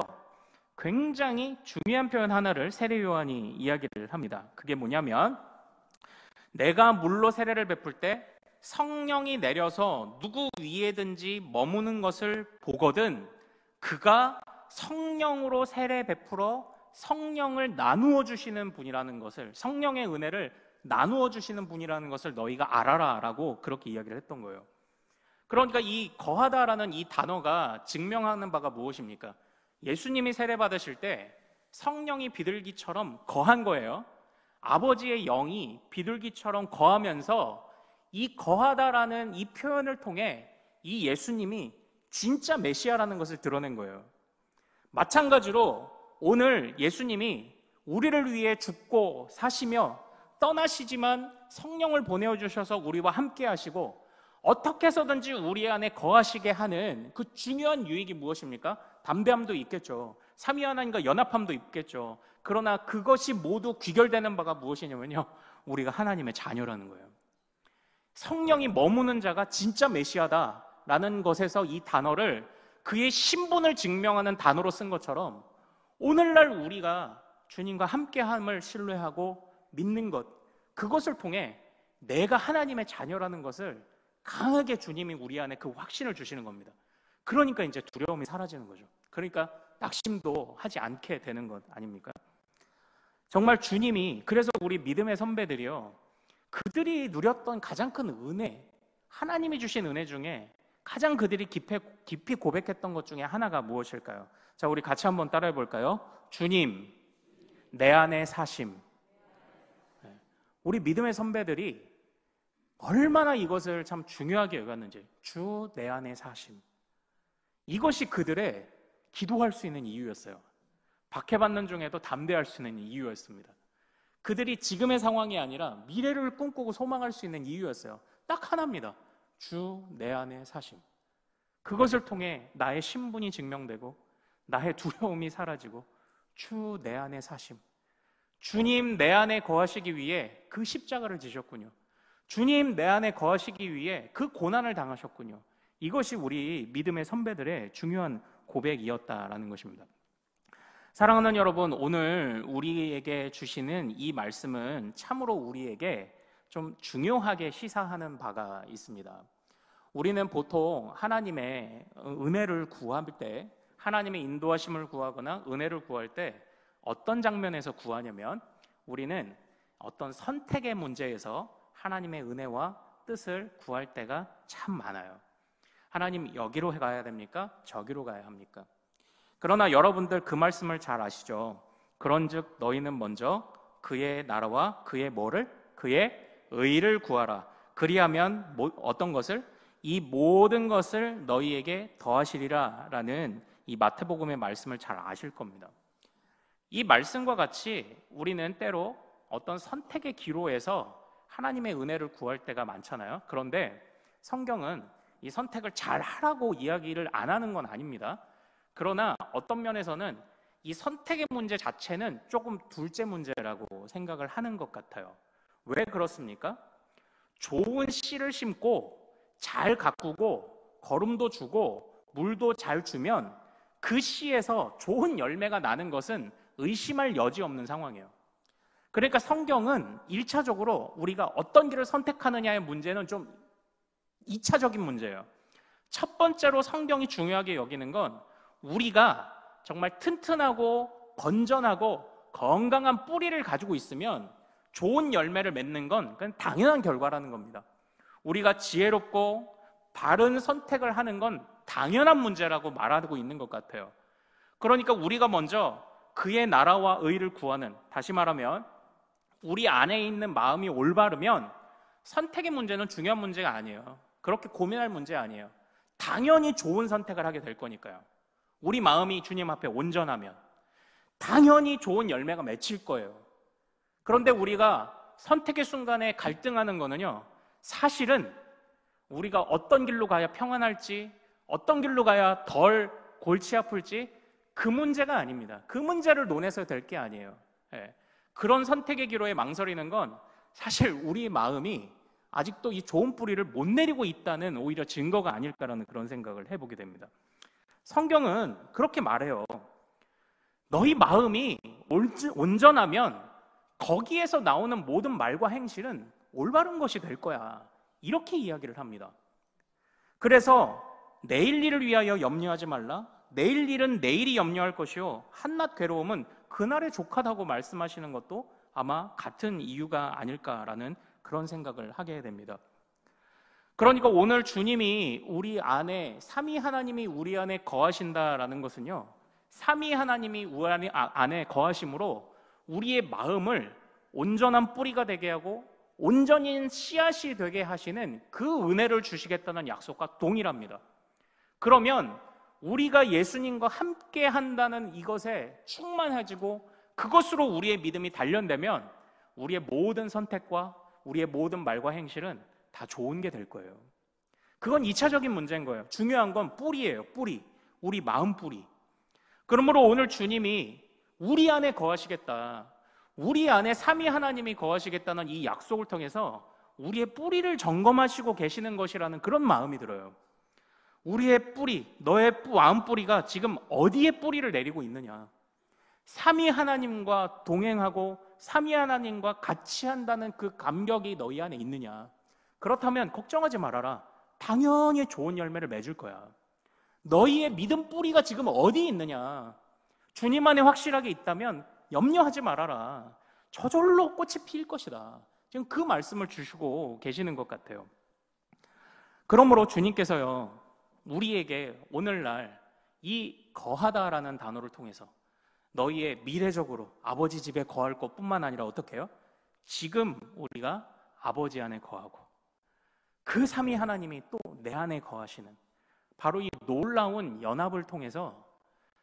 굉장히 중요한 표현 하나를 세례 요한이 이야기를 합니다. 그게 뭐냐면, 내가 물로 세례를 베풀 때 성령이 내려서 누구 위에든지 머무는 것을 보거든 그가 성령으로 세례 베풀어 성령을 나누어 주시는 분이라는 것을, 성령의 은혜를 나누어 주시는 분이라는 것을 너희가 알아라 라고 그렇게 이야기를 했던 거예요. 그러니까 이 거하다라는 이 단어가 증명하는 바가 무엇입니까? 예수님이 세례 받으실 때 성령이 비둘기처럼 거한 거예요. 아버지의 영이 비둘기처럼 거하면서 이 거하다라는 이 표현을 통해 이 예수님이 진짜 메시아라는 것을 드러낸 거예요. 마찬가지로 오늘 예수님이 우리를 위해 죽고 사시며 떠나시지만 성령을 보내주셔서 우리와 함께 하시고 어떻게 해서든지 우리 안에 거하시게 하는 그 중요한 유익이 무엇입니까? 담대함도 있겠죠. 삼위 하나님과 연합함도 있겠죠. 그러나 그것이 모두 귀결되는 바가 무엇이냐면요, 우리가 하나님의 자녀라는 거예요. 성령이 머무는 자가 진짜 메시아다라는 것에서 이 단어를 그의 신분을 증명하는 단어로 쓴 것처럼 오늘날 우리가 주님과 함께함을 신뢰하고 믿는 것, 그것을 통해 내가 하나님의 자녀라는 것을 강하게 주님이 우리 안에 그 확신을 주시는 겁니다. 그러니까 이제 두려움이 사라지는 거죠. 그러니까 낙심도 하지 않게 되는 것 아닙니까? 정말 주님이, 그래서 우리 믿음의 선배들이요, 그들이 누렸던 가장 큰 은혜, 하나님이 주신 은혜 중에 가장 그들이 깊이 고백했던 것 중에 하나가 무엇일까요? 자, 우리 같이 한번 따라해 볼까요? 주님, 내 안에 사심. 우리 믿음의 선배들이 얼마나 이것을 참 중요하게 여겼는지, 주 내 안에 사심. 이것이 그들의 기도할 수 있는 이유였어요. 박해받는 중에도 담대할 수 있는 이유였습니다. 그들이 지금의 상황이 아니라 미래를 꿈꾸고 소망할 수 있는 이유였어요. 딱 하나입니다. 주 내 안에 사심. 그것을 통해 나의 신분이 증명되고 나의 두려움이 사라지고 주 내 안에 사심. 주님 내 안에 거하시기 위해 그 십자가를 지셨군요. 주님 내 안에 거하시기 위해 그 고난을 당하셨군요. 이것이 우리 믿음의 선배들의 중요한 고백이었다라는 것입니다. 사랑하는 여러분, 오늘 우리에게 주시는 이 말씀은 참으로 우리에게 좀 중요하게 시사하는 바가 있습니다. 우리는 보통 하나님의 은혜를 구할 때, 하나님의 인도하심을 구하거나 은혜를 구할 때 어떤 장면에서 구하냐면, 우리는 어떤 선택의 문제에서 하나님의 은혜와 뜻을 구할 때가 참 많아요. 하나님, 여기로 가야 됩니까? 저기로 가야 합니까? 그러나 여러분들 그 말씀을 잘 아시죠? 그런즉 너희는 먼저 그의 나라와 그의 뭐를? 그의 의를 구하라. 그리하면 어떤 것을? 이 모든 것을 너희에게 더하시리라 라는 이 마태복음의 말씀을 잘 아실 겁니다. 이 말씀과 같이 우리는 때로 어떤 선택의 기로에서 하나님의 은혜를 구할 때가 많잖아요. 그런데 성경은 이 선택을 잘 하라고 이야기를 안 하는 건 아닙니다. 그러나 어떤 면에서는 이 선택의 문제 자체는 조금 둘째 문제라고 생각을 하는 것 같아요. 왜 그렇습니까? 좋은 씨를 심고 잘 가꾸고 거름도 주고 물도 잘 주면 그 씨에서 좋은 열매가 나는 것은 의심할 여지 없는 상황이에요. 그러니까 성경은 1차적으로 우리가 어떤 길을 선택하느냐의 문제는 좀 2차적인 문제예요. 첫 번째로 성경이 중요하게 여기는 건 우리가 정말 튼튼하고 건전하고 건강한 뿌리를 가지고 있으면 좋은 열매를 맺는 건 그건 당연한 결과라는 겁니다. 우리가 지혜롭고 바른 선택을 하는 건 당연한 문제라고 말하고 있는 것 같아요. 그러니까 우리가 먼저 그의 나라와 의를 구하는, 다시 말하면 우리 안에 있는 마음이 올바르면 선택의 문제는 중요한 문제가 아니에요. 그렇게 고민할 문제 아니에요. 당연히 좋은 선택을 하게 될 거니까요. 우리 마음이 주님 앞에 온전하면 당연히 좋은 열매가 맺힐 거예요. 그런데 우리가 선택의 순간에 갈등하는 거는요, 사실은 우리가 어떤 길로 가야 평안할지, 어떤 길로 가야 덜 골치 아플지 그 문제가 아닙니다. 그 문제를 논해서 될 게 아니에요. 그런 선택의 기로에 망설이는 건 사실 우리 마음이 아직도 이 좋은 뿌리를 못 내리고 있다는 오히려 증거가 아닐까라는 그런 생각을 해보게 됩니다. 성경은 그렇게 말해요. 너희 마음이 온전하면 거기에서 나오는 모든 말과 행실은 올바른 것이 될 거야. 이렇게 이야기를 합니다. 그래서 내일 일을 위하여 염려하지 말라. 내일 일은 내일이 염려할 것이요 한낱 괴로움은 그날에 족하다고 말씀하시는 것도 아마 같은 이유가 아닐까라는 그런 생각을 하게 됩니다. 그러니까 오늘 주님이 우리 안에, 삼위 하나님이 우리 안에 거하신다라는 것은요, 삼위 하나님이 우리 안에 거하심으로 우리의 마음을 온전한 뿌리가 되게 하고 온전인 씨앗이 되게 하시는 그 은혜를 주시겠다는 약속과 동일합니다. 그러면 우리가 예수님과 함께 한다는 이것에 충만해지고 그것으로 우리의 믿음이 단련되면 우리의 모든 선택과 우리의 모든 말과 행실은 다 좋은 게 될 거예요. 그건 2차적인 문제인 거예요. 중요한 건 뿌리예요. 뿌리. 우리 마음 뿌리. 그러므로 오늘 주님이 우리 안에 거하시겠다, 우리 안에 삼위 하나님이 거하시겠다는 이 약속을 통해서 우리의 뿌리를 점검하시고 계시는 것이라는 그런 마음이 들어요. 우리의 뿌리, 너의 마음 뿌리가 지금 어디에 뿌리를 내리고 있느냐? 삼위 하나님과 동행하고 삼위 하나님과 같이 한다는 그 감격이 너희 안에 있느냐? 그렇다면 걱정하지 말아라. 당연히 좋은 열매를 맺을 거야. 너희의 믿음 뿌리가 지금 어디에 있느냐? 주님 안에 확실하게 있다면 염려하지 말아라. 저절로 꽃이 필 것이다. 지금 그 말씀을 주시고 계시는 것 같아요. 그러므로 주님께서요, 우리에게 오늘날 이 거하다라는 단어를 통해서 너희의 미래적으로 아버지 집에 거할 것뿐만 아니라 어떻게 해요? 지금 우리가 아버지 안에 거하고 그 삼위 하나님이 또 내 안에 거하시는 바로 이 놀라운 연합을 통해서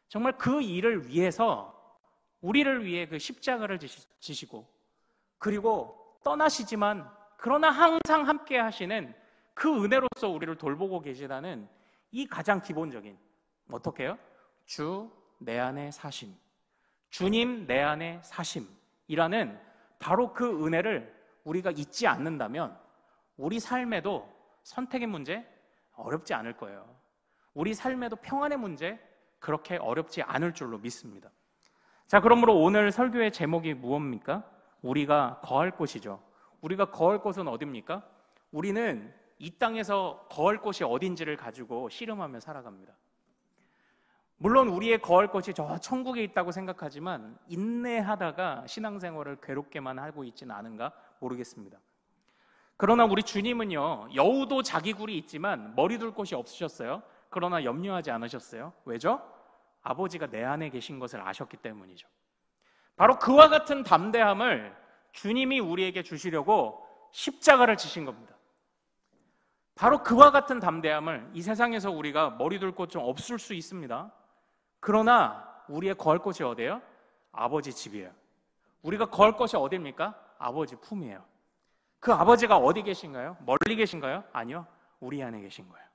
정말 그 일을 위해서 우리를 위해 그 십자가를 지시고 그리고 떠나시지만 그러나 항상 함께 하시는 그 은혜로서 우리를 돌보고 계시다는 이 가장 기본적인, 어떻게 해요? 주 내 안에 사심, 주님 내 안에 사심이라는 바로 그 은혜를 우리가 잊지 않는다면 우리 삶에도 선택의 문제 어렵지 않을 거예요. 우리 삶에도 평안의 문제 그렇게 어렵지 않을 줄로 믿습니다. 자, 그러므로 오늘 설교의 제목이 무엇입니까? 우리가 거할 곳이죠. 우리가 거할 곳은 어디입니까? 우리는 이 땅에서 거할 곳이 어딘지를 가지고 씨름하며 살아갑니다. 물론 우리의 거할 곳이 저 천국에 있다고 생각하지만 인내하다가 신앙생활을 괴롭게만 하고 있지는 않은가 모르겠습니다. 그러나 우리 주님은요, 여우도 자기 굴이 있지만 머리 둘 곳이 없으셨어요. 그러나 염려하지 않으셨어요. 왜죠? 아버지가 내 안에 계신 것을 아셨기 때문이죠. 바로 그와 같은 담대함을 주님이 우리에게 주시려고 십자가를 지신 겁니다. 바로 그와 같은 담대함을 이 세상에서 우리가 머리 둘 곳 좀 없을 수 있습니다. 그러나 우리의 거할 곳이 어디예요? 아버지 집이에요. 우리가 거할 곳이 어디입니까? 아버지 품이에요. 그 아버지가 어디 계신가요? 멀리 계신가요? 아니요, 우리 안에 계신 거예요.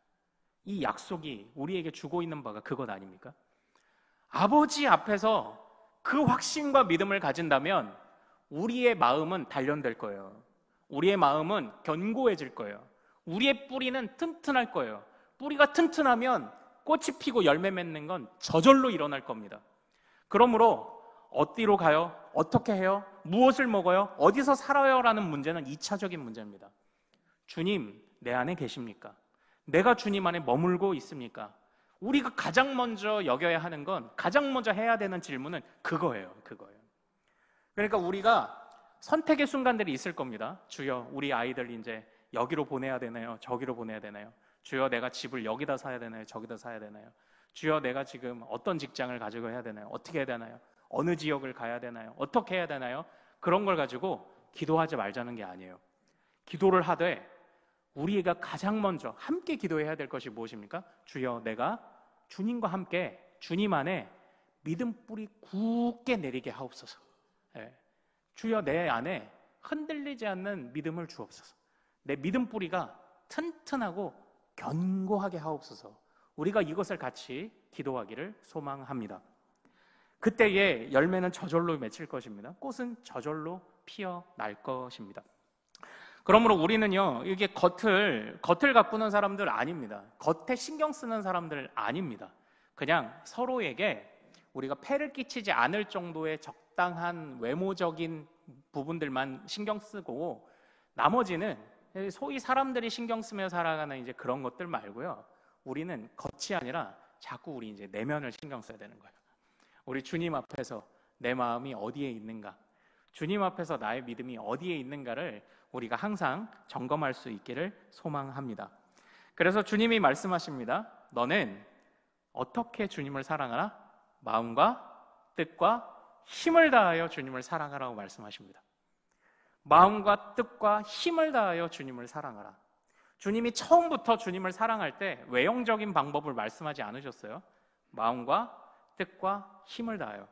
이 약속이 우리에게 주고 있는 바가 그것 아닙니까? 아버지 앞에서 그 확신과 믿음을 가진다면 우리의 마음은 단련될 거예요. 우리의 마음은 견고해질 거예요. 우리의 뿌리는 튼튼할 거예요. 뿌리가 튼튼하면 꽃이 피고 열매 맺는 건 저절로 일어날 겁니다. 그러므로 어디로 가요? 어떻게 해요? 무엇을 먹어요? 어디서 살아요? 라는 문제는 2차적인 문제입니다. 주님, 내 안에 계십니까? 내가 주님 안에 머물고 있습니까? 우리가 가장 먼저 여겨야 하는 건, 가장 먼저 해야 되는 질문은 그거예요. 그러니까 우리가 선택의 순간들이 있을 겁니다. 주여, 우리 아이들 이제 여기로 보내야 되나요? 저기로 보내야 되나요? 주여, 내가 집을 여기다 사야 되나요? 저기다 사야 되나요? 주여, 내가 지금 어떤 직장을 가지고 해야 되나요? 어떻게 해야 되나요? 어느 지역을 가야 되나요? 어떻게 해야 되나요? 그런 걸 가지고 기도하지 말자는 게 아니에요. 기도를 하되 우리가 가장 먼저 함께 기도해야 될 것이 무엇입니까? 주여, 내가 주님과 함께 주님 안에 믿음 뿌리 굳게 내리게 하옵소서. 주여, 내 안에 흔들리지 않는 믿음을 주옵소서. 내 믿음 뿌리가 튼튼하고 견고하게 하옵소서. 우리가 이것을 같이 기도하기를 소망합니다. 그때의 열매는 저절로 맺힐 것입니다. 꽃은 저절로 피어날 것입니다. 그러므로 우리는요, 이게 겉을 가꾸는 사람들 아닙니다. 겉에 신경 쓰는 사람들 아닙니다. 그냥 서로에게 우리가 폐를 끼치지 않을 정도의 적당한 외모적인 부분들만 신경 쓰고, 나머지는 소위 사람들이 신경 쓰며 살아가는 이제 그런 것들 말고요. 우리는 겉이 아니라 자꾸 우리 이제 내면을 신경 써야 되는 거예요. 우리 주님 앞에서 내 마음이 어디에 있는가, 주님 앞에서 나의 믿음이 어디에 있는가를 우리가 항상 점검할 수 있기를 소망합니다. 그래서 주님이 말씀하십니다. 너는 어떻게 주님을 사랑하라? 마음과 뜻과 힘을 다하여 주님을 사랑하라고 말씀하십니다. 마음과 뜻과 힘을 다하여 주님을 사랑하라. 주님이 처음부터 주님을 사랑할 때 외형적인 방법을 말씀하지 않으셨어요. 마음과 뜻과 힘을 다하여.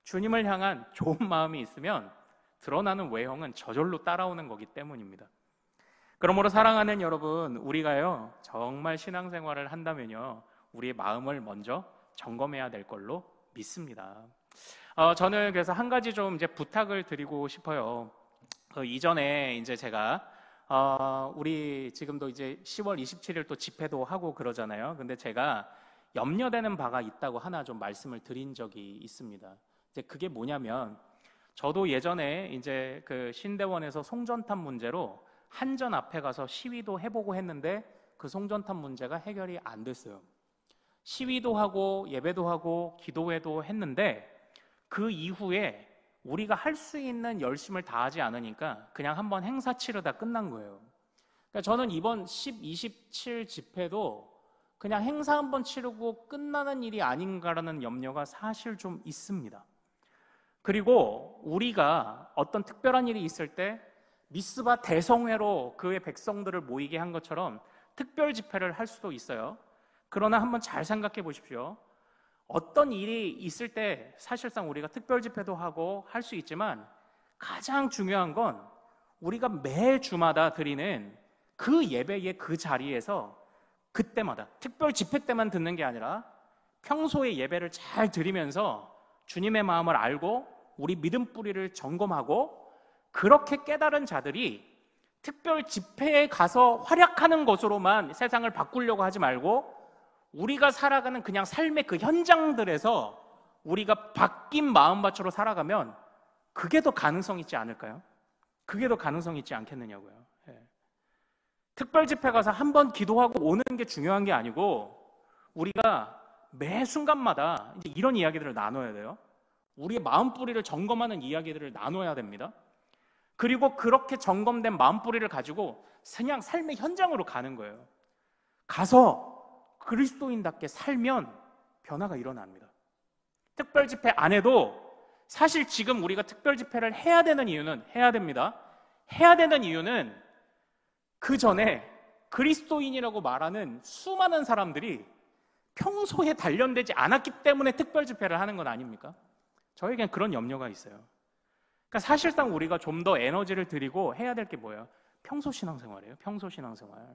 주님을 향한 좋은 마음이 있으면 드러나는 외형은 저절로 따라오는 거기 때문입니다. 그러므로 사랑하는 여러분, 우리가요 정말 신앙생활을 한다면요 우리의 마음을 먼저 점검해야 될 걸로 믿습니다. 저는 그래서 한 가지 좀 이제 부탁을 드리고 싶어요. 이전에 이제 제가 우리 지금도 이제 10월 27일 또 집회도 하고 그러잖아요. 근데 제가 염려되는 바가 있다고 하나 좀 말씀을 드린 적이 있습니다. 이제 그게 뭐냐면, 저도 예전에 이제 그 신대원에서 송전탑 문제로 한전 앞에 가서 시위도 해보고 했는데 그 송전탑 문제가 해결이 안 됐어요. 시위도 하고 예배도 하고 기도회도 했는데 그 이후에 우리가 할 수 있는 열심을 다하지 않으니까 그냥 한번 행사 치르다 끝난 거예요. 그러니까 저는 이번 10, 27 집회도 그냥 행사 한번 치르고 끝나는 일이 아닌가라는 염려가 사실 좀 있습니다. 그리고 우리가 어떤 특별한 일이 있을 때 미스바 대성회로 그의 백성들을 모이게 한 것처럼 특별 집회를 할 수도 있어요. 그러나 한번 잘 생각해 보십시오. 어떤 일이 있을 때 사실상 우리가 특별 집회도 하고 할 수 있지만 가장 중요한 건 우리가 매 주마다 드리는 그 예배의 그 자리에서 그때마다 특별 집회 때만 듣는 게 아니라 평소에 예배를 잘 드리면서 주님의 마음을 알고 우리 믿음 뿌리를 점검하고 그렇게 깨달은 자들이 특별 집회에 가서 활약하는 것으로만 세상을 바꾸려고 하지 말고 우리가 살아가는 그냥 삶의 그 현장들에서 우리가 바뀐 마음밭으로 살아가면 그게 더 가능성 있지 않을까요? 그게 더 가능성 있지 않겠느냐고요. 특별 집회 가서 한번 기도하고 오는 게 중요한 게 아니고 우리가 매 순간마다 이제 이런 이야기들을 나눠야 돼요. 우리의 마음뿌리를 점검하는 이야기들을 나눠야 됩니다. 그리고 그렇게 점검된 마음뿌리를 가지고 그냥 삶의 현장으로 가는 거예요. 가서 그리스도인답게 살면 변화가 일어납니다. 특별 집회 안 해도 사실 지금 우리가 특별 집회를 해야 되는 이유는 해야 됩니다. 해야 되는 이유는 그 전에 그리스도인이라고 말하는 수많은 사람들이 평소에 단련되지 않았기 때문에 특별 집회를 하는 건 아닙니까? 저에겐 그런 염려가 있어요. 그러니까 사실상 우리가 좀 더 에너지를 들이고 해야 될 게 뭐예요? 평소 신앙생활이에요. 평소 신앙생활.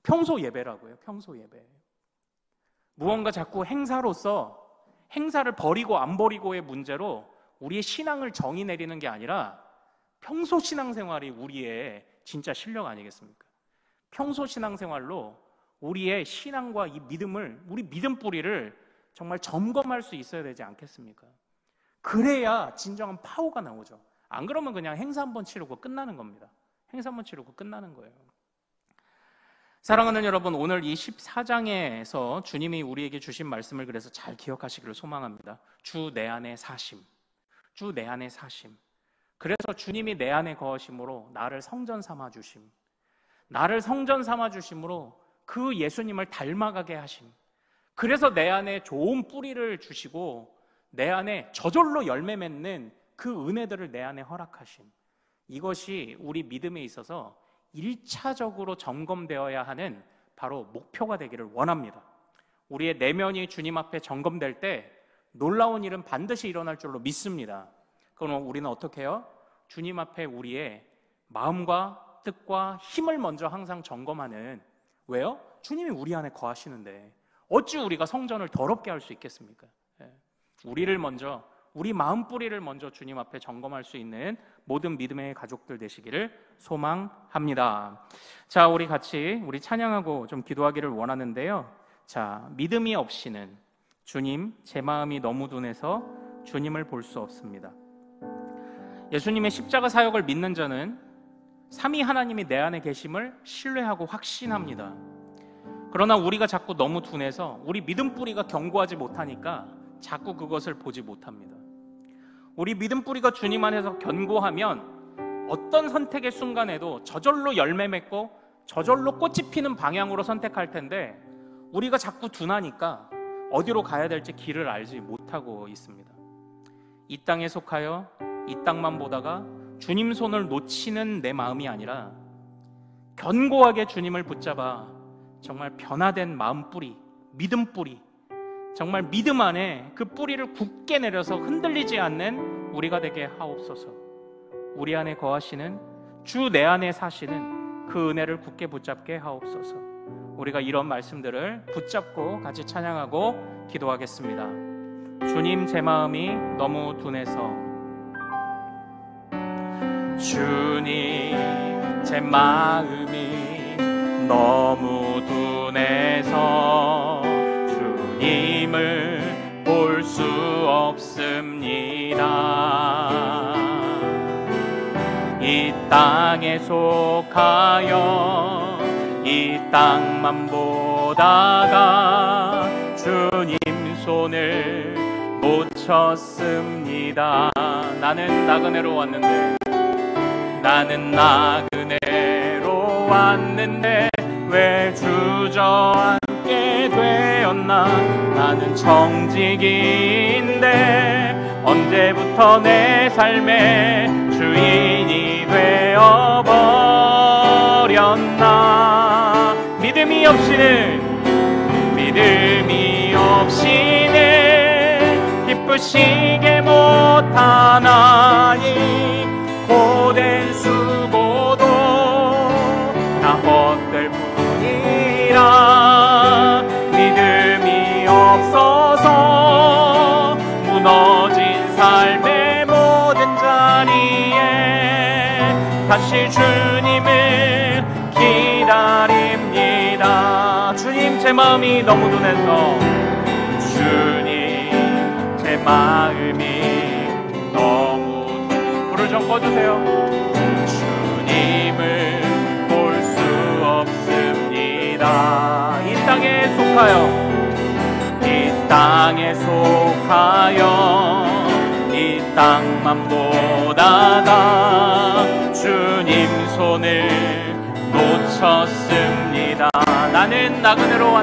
평소 예배라고요. 평소 예배. 무언가 자꾸 행사로서 행사를 버리고 안 버리고의 문제로 우리의 신앙을 정의 내리는 게 아니라 평소 신앙생활이 우리의 진짜 실력 아니겠습니까? 평소 신앙생활로 우리의 신앙과 이 믿음을, 우리 믿음 뿌리를 정말 점검할 수 있어야 되지 않겠습니까? 그래야 진정한 파워가 나오죠. 안 그러면 그냥 행사 한번 치르고 끝나는 겁니다. 행사 한번 치르고 끝나는 거예요. 사랑하는 여러분, 오늘 이 14장에서 주님이 우리에게 주신 말씀을 그래서 잘 기억하시기를 소망합니다. 주 내 안에 사심, 주 내 안에 사심. 그래서 주님이 내 안에 거하심으로 나를 성전 삼아 주심, 나를 성전 삼아 주심으로 그 예수님을 닮아가게 하심. 그래서 내 안에 좋은 뿌리를 주시고 내 안에 저절로 열매 맺는 그 은혜들을 내 안에 허락하심. 이것이 우리 믿음에 있어서 1차적으로 점검되어야 하는 바로 목표가 되기를 원합니다. 우리의 내면이 주님 앞에 점검될 때 놀라운 일은 반드시 일어날 줄로 믿습니다. 그럼 우리는 어떻게 해요? 주님 앞에 우리의 마음과 뜻과 힘을 먼저 항상 점검하는, 왜요? 주님이 우리 안에 거하시는데 어찌 우리가 성전을 더럽게 할 수 있겠습니까? 우리를 먼저, 우리 마음 뿌리를 먼저 주님 앞에 점검할 수 있는 모든 믿음의 가족들 되시기를 소망합니다. 자, 우리 같이 우리 찬양하고 좀 기도하기를 원하는데요. 자, 믿음이 없이는 주님, 제 마음이 너무 둔해서 주님을 볼 수 없습니다. 예수님의 십자가 사역을 믿는 자는 삼위 하나님이 내 안에 계심을 신뢰하고 확신합니다. 그러나 우리가 자꾸 너무 둔해서 우리 믿음 뿌리가 견고하지 못하니까 자꾸 그것을 보지 못합니다. 우리 믿음 뿌리가 주님 안에서 견고하면 어떤 선택의 순간에도 저절로 열매 맺고 저절로 꽃이 피는 방향으로 선택할 텐데, 우리가 자꾸 둔하니까 어디로 가야 될지 길을 알지 못하고 있습니다. 이 땅에 속하여 이 땅만 보다가 주님 손을 놓치는 내 마음이 아니라 견고하게 주님을 붙잡아 정말 변화된 마음 뿌리, 믿음 뿌리, 정말 믿음 안에 그 뿌리를 굳게 내려서 흔들리지 않는 우리가 되게 하옵소서. 우리 안에 거하시는 주 내 안에 사시는 그 은혜를 굳게 붙잡게 하옵소서. 우리가 이런 말씀들을 붙잡고 같이 찬양하고 기도하겠습니다. 주님, 제 마음이 너무 둔해서, 주님, 제 마음이 너무 둔해서 주님을 볼 수 없습니다. 이 땅에 속하여 이 땅만 보다가 주님 손을 놓쳤습니다. 나는 나그네로 왔는데, 나는 나그네로 왔는데 왜 주저앉게 되었나. 나는 청지기인데 언제부터 내 삶의 주인이 되어버렸나. 믿음이 없이는 기쁘시게 못하나니 고된 수고도 다 헛될 뿐이라. 믿음이 없어서 무너진 삶의 모든 자리에 다시 주님을 기다립니다. 주님, 제 마음이 너무 둔해서, 주님, 제 마음이 너무, 불을 좀 꺼주세요. 주님을 볼 수 없습니다. 이 땅에 속하여 이 땅만 보다가 주님 손을 놓쳤습니다. 나는 나그네로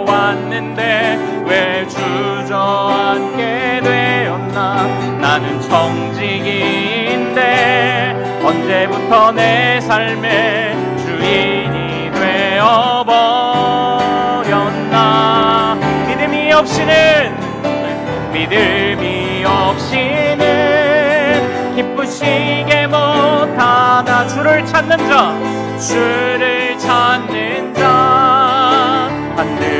왔는데 왜 주저앉게 되었나. 나는 청지기인데 언제부터 내 삶의 주인이 되어버렸나. 믿음이 없이는 기쁘시게 못하나. 주를 찾는 자 하늘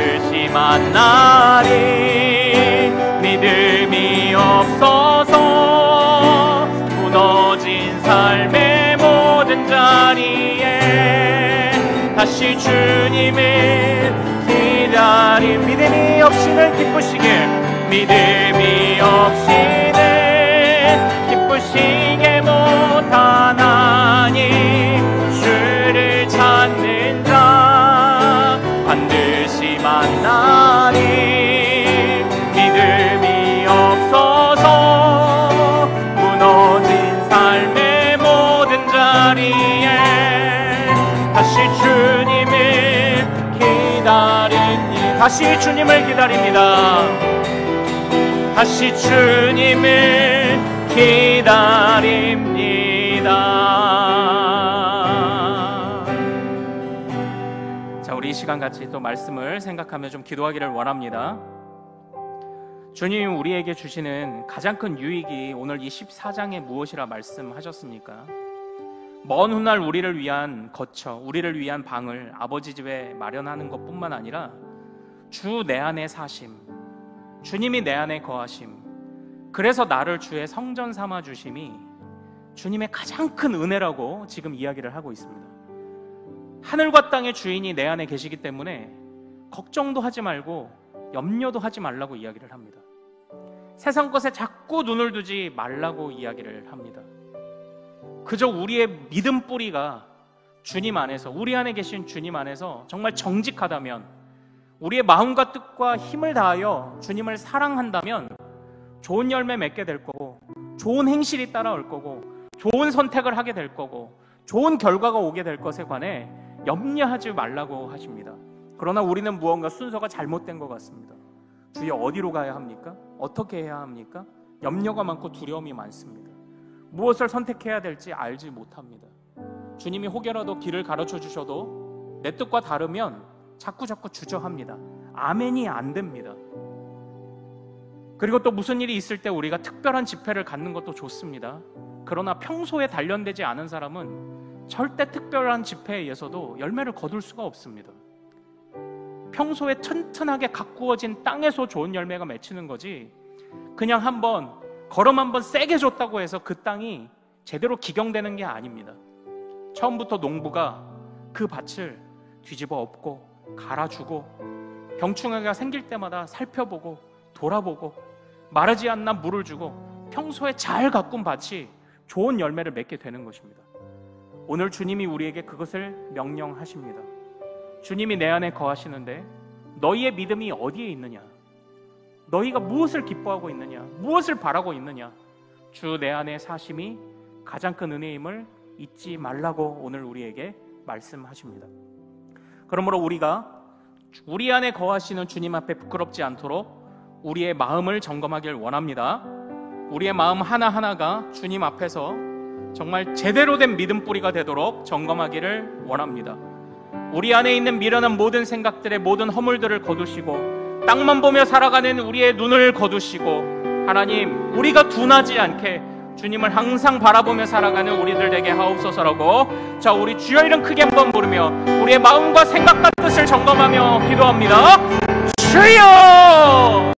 주님을 기다림. 믿음이 없이는 기쁘시게, 믿음이 없이는 기쁘시게 못하나니 주를 찾는 자 반드시 만나리. 믿음이 없어서 무너진 삶의 모든 자리에 다시 주님을 기다리니, 다시 주님을 기다립니다. 다시 주님을 기다립니다. 자, 우리 이 시간 같이 또 말씀을 생각하며 좀 기도하기를 원합니다. 주님이 우리에게 주시는 가장 큰 유익이 오늘 이 14장에 무엇이라 말씀하셨습니까? 먼 훗날 우리를 위한 거처, 우리를 위한 방을 아버지 집에 마련하는 것뿐만 아니라 주 내 안에 사심, 주님이 내 안에 거하심, 그래서 나를 주의 성전 삼아 주심이 주님의 가장 큰 은혜라고 지금 이야기를 하고 있습니다. 하늘과 땅의 주인이 내 안에 계시기 때문에 걱정도 하지 말고 염려도 하지 말라고 이야기를 합니다. 세상 것에 자꾸 눈을 두지 말라고 이야기를 합니다. 그저 우리의 믿음 뿌리가 주님 안에서, 우리 안에 계신 주님 안에서 정말 정직하다면, 우리의 마음과 뜻과 힘을 다하여 주님을 사랑한다면 좋은 열매 맺게 될 거고, 좋은 행실이 따라올 거고, 좋은 선택을 하게 될 거고, 좋은 결과가 오게 될 것에 관해 염려하지 말라고 하십니다. 그러나 우리는 무언가 순서가 잘못된 것 같습니다. 주여, 어디로 가야 합니까? 어떻게 해야 합니까? 염려가 많고 두려움이 많습니다. 무엇을 선택해야 될지 알지 못합니다. 주님이 혹여라도 길을 가르쳐 주셔도 내 뜻과 다르면 자꾸 주저합니다. 아멘이 안 됩니다. 그리고 또 무슨 일이 있을 때 우리가 특별한 집회를 갖는 것도 좋습니다. 그러나 평소에 단련되지 않은 사람은 절대 특별한 집회에 의해서도 열매를 거둘 수가 없습니다. 평소에 튼튼하게 가꾸어진 땅에서 좋은 열매가 맺히는 거지, 그냥 한번 걸음 한번 세게 줬다고 해서 그 땅이 제대로 기경되는 게 아닙니다. 처음부터 농부가 그 밭을 뒤집어 엎고 갈아주고 병충해가 생길 때마다 살펴보고 돌아보고 마르지 않나 물을 주고 평소에 잘 가꾼 밭이 좋은 열매를 맺게 되는 것입니다. 오늘 주님이 우리에게 그것을 명령하십니다. 주님이 내 안에 거하시는데 너희의 믿음이 어디에 있느냐? 너희가 무엇을 기뻐하고 있느냐? 무엇을 바라고 있느냐? 주 내 안에 사심이 가장 큰 은혜임을 잊지 말라고 오늘 우리에게 말씀하십니다. 그러므로 우리가 우리 안에 거하시는 주님 앞에 부끄럽지 않도록 우리의 마음을 점검하길 원합니다. 우리의 마음 하나하나가 주님 앞에서 정말 제대로 된 믿음 뿌리가 되도록 점검하기를 원합니다. 우리 안에 있는 미련한 모든 생각들의 모든 허물들을 거두시고 땅만 보며 살아가는 우리의 눈을 거두시고, 하나님, 우리가 둔하지 않게 주님을 항상 바라보며 살아가는 우리들 되게 하옵소서라고, 자, 우리 주여 이름 크게 한번 부르며 우리의 마음과 생각과 뜻을 점검하며 기도합니다. 주여!